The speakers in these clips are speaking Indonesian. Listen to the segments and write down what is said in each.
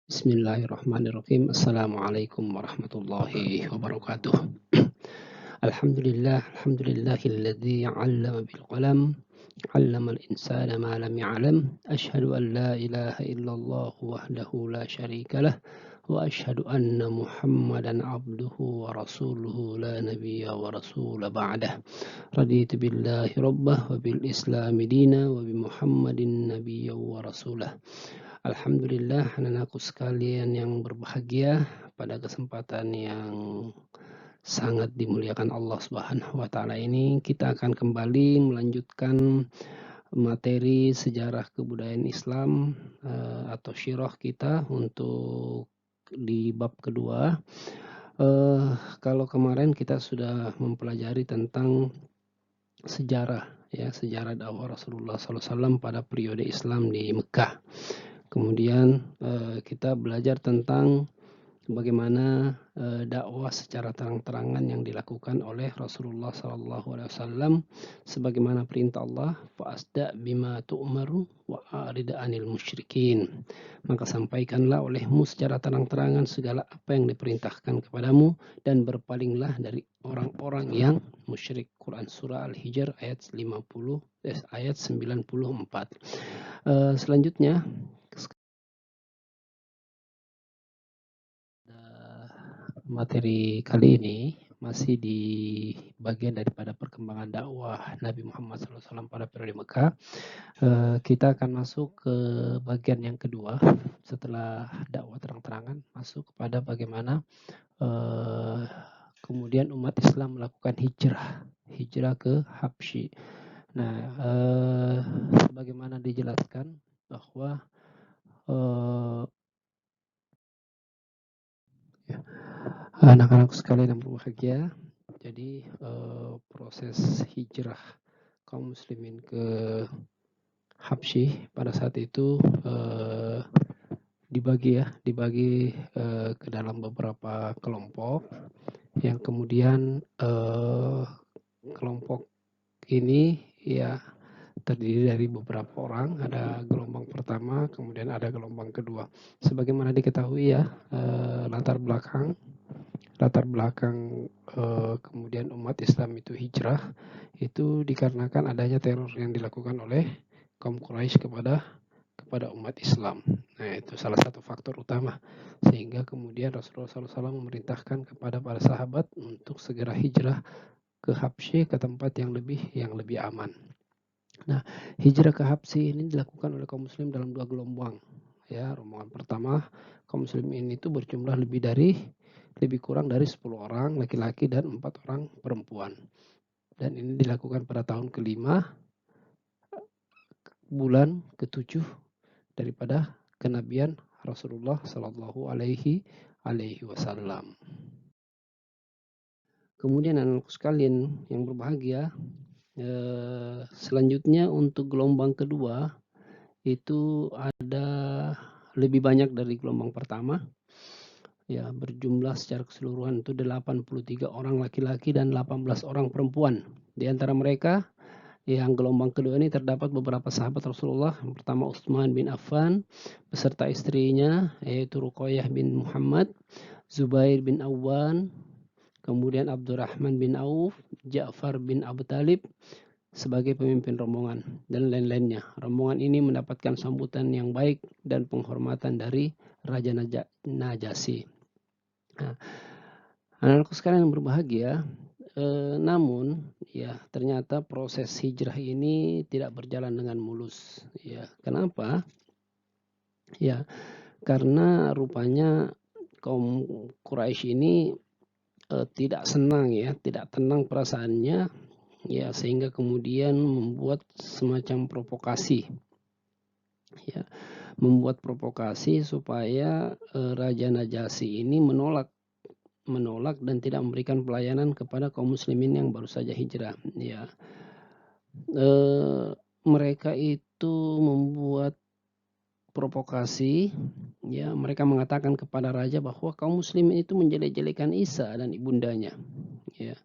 Bismillahirrahmanirrahim. Assalamualaikum warahmatullahi wabarakatuh. Alhamdulillahilladzi 'allama bil qalam, 'allamal insana ma lam ya'lam. Asyhadu an la ilaha illallah wahdahu la syarikalah wa asyhadu anna Muhammadan 'abduhu wa rasuluhu la nabiyya wa rasula ba'dah. Raditu billahi rabbah wa bil islami dina wa bi Muhammadin nabiyya wa rasulah. Alhamdulillah, anak-anakku sekalian yang berbahagia, pada kesempatan yang sangat dimuliakan Allah Subhanahu wa taala ini kita akan kembali melanjutkan materi sejarah kebudayaan Islam atau syirah kita untuk di bab kedua. Kalau kemarin kita sudah mempelajari tentang sejarah dakwah Rasulullah SAW pada periode Islam di Mekah. Kemudian kita belajar tentang bagaimana dakwah secara terang-terangan yang dilakukan oleh Rasulullah SAW sebagaimana perintah Allah, fa'asda bima tu'maru wa a'rid 'anil musyrikin. Maka sampaikanlah olehmu secara terang-terangan segala apa yang diperintahkan kepadamu dan berpalinglah dari orang-orang yang musyrik. Quran surah Al-Hijr ayat 94. Selanjutnya materi kali ini masih di bagian daripada perkembangan dakwah Nabi Muhammad SAW pada periode Mekah. Kita akan masuk ke bagian yang kedua setelah dakwah terang-terangan, masuk kepada bagaimana kemudian umat Islam melakukan hijrah ke Habsyi. Nah, sebagaimana dijelaskan bahwa anak-anak sekalian yang berbahagia, jadi proses hijrah kaum muslimin ke Habsyi pada saat itu dibagi ke dalam beberapa kelompok, yang kemudian kelompok ini ya terdiri dari beberapa orang. Ada gelombang pertama, kemudian ada gelombang kedua. Sebagaimana diketahui ya, latar belakang kemudian umat Islam itu hijrah itu dikarenakan adanya teror yang dilakukan oleh kaum Quraisy kepada umat Islam. Nah, itu salah satu faktor utama sehingga kemudian Rasulullah SAW memerintahkan kepada para sahabat untuk segera hijrah ke Habsyi, ke tempat yang lebih aman. Nah, hijrah ke Habsyi ini dilakukan oleh kaum muslim dalam dua gelombang. Ya, rombongan pertama kaum muslimin itu berjumlah lebih kurang dari 10 orang laki-laki dan 4 orang perempuan. Dan ini dilakukan pada tahun ke-5 bulan ke-7 daripada kenabian Rasulullah Shallallahu Alaihi Wasallam. Kemudian anak sekalian yang berbahagia, selanjutnya untuk gelombang kedua itu ada lebih banyak dari gelombang pertama. Ya, berjumlah secara keseluruhan itu 83 orang laki-laki dan 18 orang perempuan. Di antara mereka yang gelombang kedua ini terdapat beberapa sahabat Rasulullah. Yang pertama Utsman bin Affan beserta istrinya yaitu Ruqayyah bin Muhammad, Zubair bin Awwan, kemudian Abdurrahman bin Auf, Ja'far bin Abu Talib sebagai pemimpin rombongan dan lain-lainnya. Rombongan ini mendapatkan sambutan yang baik dan penghormatan dari Raja Najasyi. Nah, anak-anakku sekalian yang berbahagia, namun ya ternyata proses hijrah ini tidak berjalan dengan mulus. Ya, kenapa? Ya, karena rupanya kaum Quraisy ini tidak senang ya, tidak tenang perasaannya, ya sehingga kemudian membuat semacam provokasi. Ya, membuat provokasi supaya Raja Najasyi ini menolak dan tidak memberikan pelayanan kepada kaum muslimin yang baru saja hijrah. Ya, mereka itu membuat provokasi. Ya, mereka mengatakan kepada raja bahwa kaum muslimin itu menjelek-jelekan Isa dan ibundanya. Ya,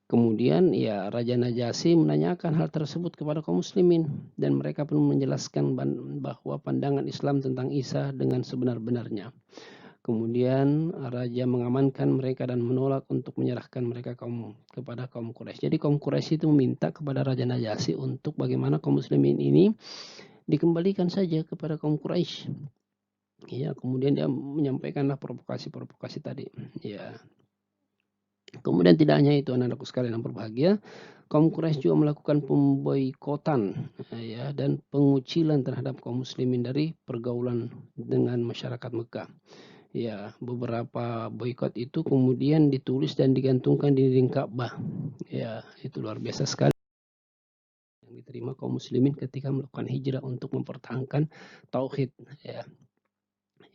Kemudian ya Raja Najasyi menanyakan hal tersebut kepada kaum muslimin dan mereka pun menjelaskan bahwa pandangan Islam tentang Isa dengan sebenar-benarnya. Kemudian raja mengamankan mereka dan menolak untuk menyerahkan mereka kepada kaum Quraisy. Jadi kaum Quraisy itu meminta kepada Raja Najasyi untuk bagaimana kaum muslimin ini dikembalikan saja kepada kaum Quraisy. Ya, kemudian dia menyampaikanlah provokasi-provokasi tadi. Ya. Kemudian tidak hanya itu anak-anakku sekalian yang berbahagia, kaum Quraisy juga melakukan pemboikotan ya dan pengucilan terhadap kaum muslimin dari pergaulan dengan masyarakat Mekah. Ya, beberapa boikot itu kemudian ditulis dan digantungkan di dinding Ka'bah. Ya, itu luar biasa sekali yang diterima kaum muslimin ketika melakukan hijrah untuk mempertahankan tauhid ya.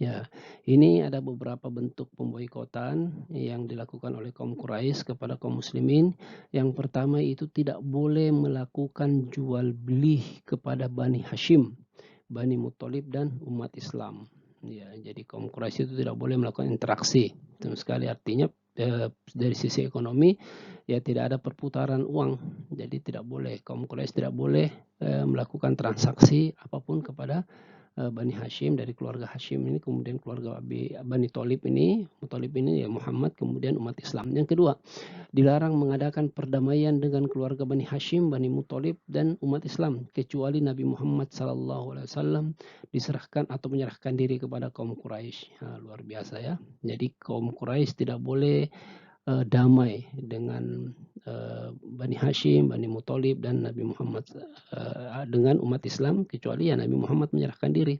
Ya, ini ada beberapa bentuk pemboikotan yang dilakukan oleh kaum Quraisy kepada kaum muslimin. Yang pertama itu tidak boleh melakukan jual beli kepada Bani Hashim, Bani Muthalib dan umat Islam. Ya, jadi kaum Quraisy itu tidak boleh melakukan interaksi. Sama sekali artinya dari sisi ekonomi ya tidak ada perputaran uang. Jadi tidak boleh kaum Quraisy tidak boleh melakukan transaksi apapun kepada Bani Hashim dari keluarga Hashim ini, kemudian keluarga Bani Thalib ini, Muthalib ini ya Muhammad, kemudian umat Islam. Yang kedua, dilarang mengadakan perdamaian dengan keluarga Bani Hashim, Bani Muthalib dan umat Islam kecuali Nabi Muhammad SAW diserahkan atau menyerahkan diri kepada kaum Quraisy. Nah, luar biasa ya. Jadi kaum Quraisy tidak boleh damai dengan Bani Hashim, Bani Muthalib dan Nabi Muhammad dengan umat Islam kecuali ya Nabi Muhammad menyerahkan diri.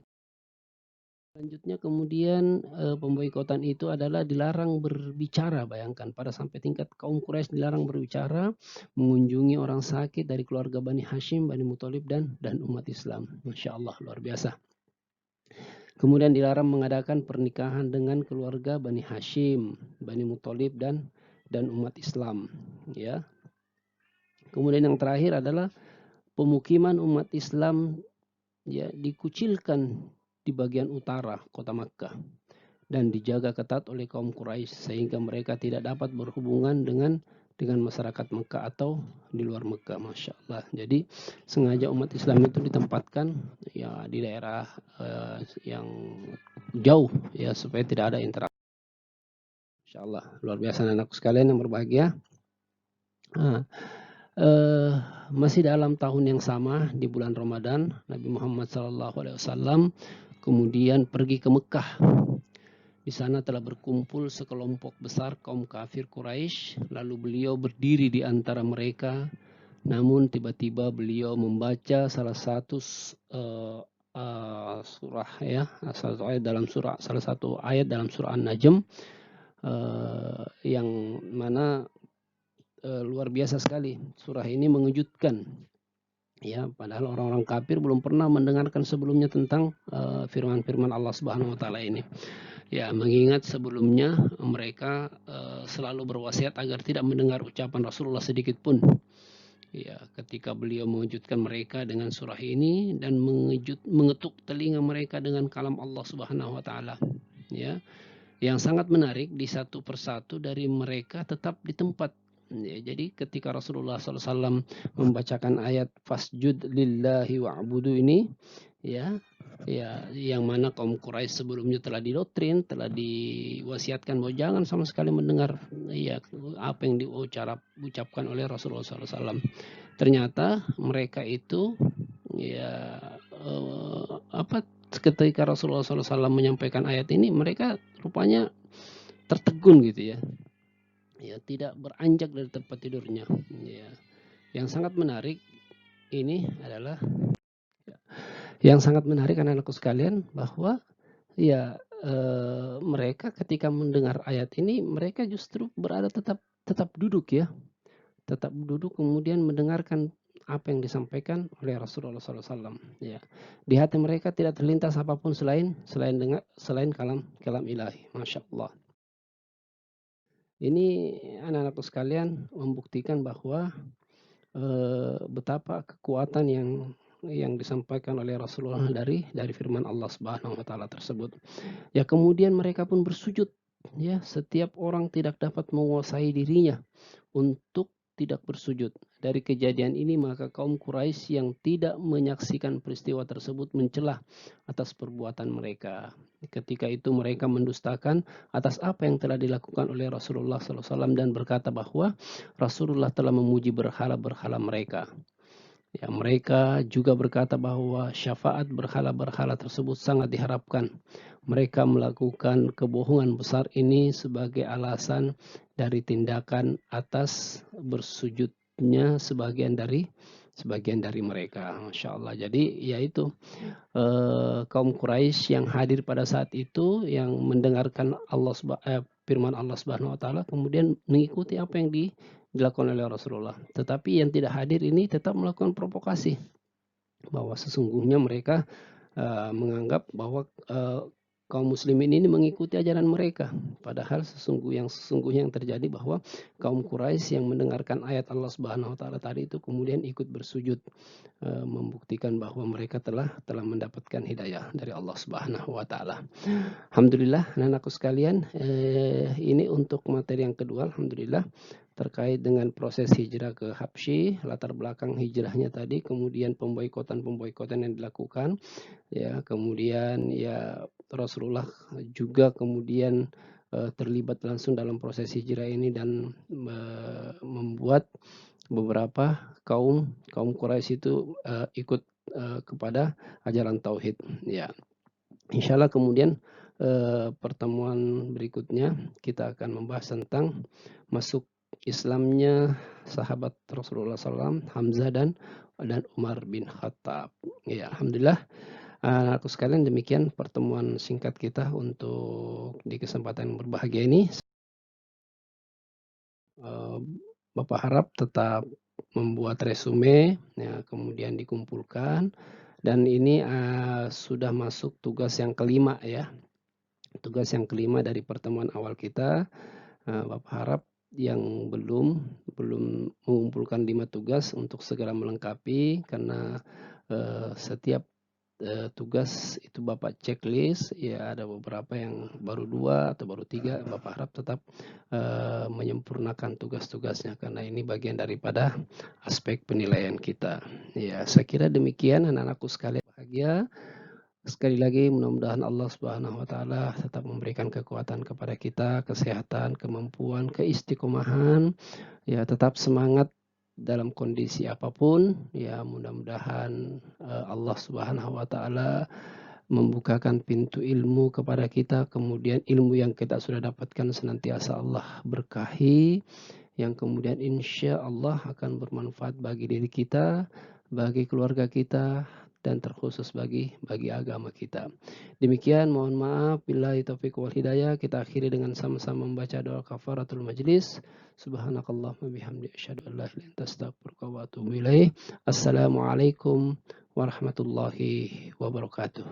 Selanjutnya kemudian pemboikotan itu adalah dilarang berbicara, bayangkan pada sampai tingkat kaum Quraisy dilarang berbicara, mengunjungi orang sakit dari keluarga Bani Hashim, Bani Muthalib dan umat Islam. Masya Allah luar biasa. Kemudian dilarang mengadakan pernikahan dengan keluarga Bani Hashim, Bani Muthalib dan umat Islam. Ya. Kemudian yang terakhir adalah pemukiman umat Islam ya dikucilkan di bagian utara kota Makkah dan dijaga ketat oleh kaum Quraisy sehingga mereka tidak dapat berhubungan dengan masyarakat Mekah atau di luar Mekah. Masya Allah. Jadi sengaja umat Islam itu ditempatkan ya di daerah yang jauh ya supaya tidak ada interaksi. Masya Allah luar biasa anakku sekalian yang berbahagia. Nah, masih dalam tahun yang sama di bulan Ramadan Nabi Muhammad SAW kemudian pergi ke Mekah. Di sana telah berkumpul sekelompok besar kaum kafir Quraisy, lalu beliau berdiri di antara mereka. Namun tiba-tiba beliau membaca salah satu surah ya, salah satu ayat dalam surah An-Najm yang mana luar biasa sekali. Surah ini mengejutkan. Ya, padahal orang-orang kafir belum pernah mendengarkan sebelumnya tentang firman-firman Allah Subhanahu wa taala ini. Ya, mengingat sebelumnya mereka selalu berwasiat agar tidak mendengar ucapan Rasulullah sedikit pun. Ya, ketika beliau mengejutkan mereka dengan surah ini dan mengetuk telinga mereka dengan kalam Allah Subhanahu wa taala. Ya. Yang sangat menarik di satu persatu dari mereka tetap di tempat. Ya, jadi ketika Rasulullah SAW membacakan ayat fasjud lillahi wa'budu ini, ya yang mana kaum Quraisy sebelumnya telah didoktrin, telah diwasiatkan bahwa jangan sama sekali mendengar ya apa yang diucapkan oleh Rasulullah SAW. Ternyata mereka itu ya ketika Rasulullah SAW menyampaikan ayat ini, mereka rupanya tertegun gitu ya. Ya, tidak beranjak dari tempat tidurnya. Ya. Yang sangat menarik ini adalah yang sangat menarik anak-anakku sekalian bahwa ya mereka ketika mendengar ayat ini mereka justru berada tetap duduk ya. Tetap duduk kemudian mendengarkan apa yang disampaikan oleh Rasulullah SAW. Ya, di hati mereka tidak terlintas apapun selain kalam ilahi. Masya Allah. Ini anak-anakku sekalian membuktikan bahwa betapa kekuatan yang disampaikan oleh Rasulullah dari firman Allah Subhanahu wa taala tersebut. Ya, kemudian mereka pun bersujud. Ya, setiap orang tidak dapat menguasai dirinya untuk tidak bersujud. Dari kejadian ini maka kaum Quraisy yang tidak menyaksikan peristiwa tersebut mencelah atas perbuatan mereka. Ketika itu mereka mendustakan atas apa yang telah dilakukan oleh Rasulullah SAW dan berkata bahwa Rasulullah telah memuji berhala-berhala mereka. Ya, mereka juga berkata bahwa syafaat berhala-berhala tersebut sangat diharapkan. Mereka melakukan kebohongan besar ini sebagai alasan dari tindakan atas bersujudnya sebagian dari mereka. Masya Allah. Jadi yaitu kaum Quraisy yang hadir pada saat itu yang mendengarkan firman Allah Subhanahu wa taala kemudian mengikuti apa yang dilakukan oleh Rasulullah. Tetapi yang tidak hadir ini tetap melakukan provokasi bahwa sesungguhnya mereka menganggap bahwa kaum muslimin ini mengikuti ajaran mereka. Padahal sesungguhnya yang terjadi bahwa kaum Quraisy yang mendengarkan ayat Allah Subhanahu wa taala tadi itu kemudian ikut bersujud membuktikan bahwa mereka telah mendapatkan hidayah dari Allah Subhanahu wa taala. Alhamdulillah anak-anakku sekalian, ini untuk materi yang kedua alhamdulillah terkait dengan proses hijrah ke Habsyi, latar belakang hijrahnya tadi, kemudian pemboikotan yang dilakukan, ya, kemudian ya Rasulullah juga kemudian terlibat langsung dalam proses hijrah ini dan membuat beberapa kaum Quraisy itu ikut kepada ajaran tauhid. Ya, insya Allah kemudian pertemuan berikutnya kita akan membahas tentang masuk Islamnya sahabat Rasulullah SAW, Hamzah dan Umar bin Khattab. Ya, alhamdulillah. Aku sekalian demikian pertemuan singkat kita untuk di kesempatan yang berbahagia ini. Bapak harap tetap membuat resume, ya, kemudian dikumpulkan. Dan ini sudah masuk tugas yang kelima ya. Tugas yang kelima dari pertemuan awal kita. Bapak harap yang belum mengumpulkan 5 tugas untuk segera melengkapi karena setiap tugas itu Bapak checklist, ya ada beberapa yang baru 2 atau baru 3, Bapak harap tetap menyempurnakan tugas-tugasnya karena ini bagian daripada aspek penilaian kita. Ya, saya kira demikian anak-anakku sekalian bahagia. Sekali lagi mudah-mudahan Allah Subhanahu wa taala tetap memberikan kekuatan kepada kita, kesehatan, kemampuan, keistiqomahan, ya tetap semangat dalam kondisi apapun. Ya mudah-mudahan Allah Subhanahu wa taala membukakan pintu ilmu kepada kita, kemudian ilmu yang kita sudah dapatkan senantiasa Allah berkahi, yang kemudian insya Allah akan bermanfaat bagi diri kita, bagi keluarga kita, dan terkhusus bagi agama kita. Demikian, mohon maaf bila taufik wal hidayah. Kita akhiri dengan sama-sama membaca doa kafaratul majlis. Subhanakallahumma bihamdika asyhadu an la ilaha illa anta astaghfiruka wa atubu ilaik. Assalamualaikum warahmatullahi wabarakatuh.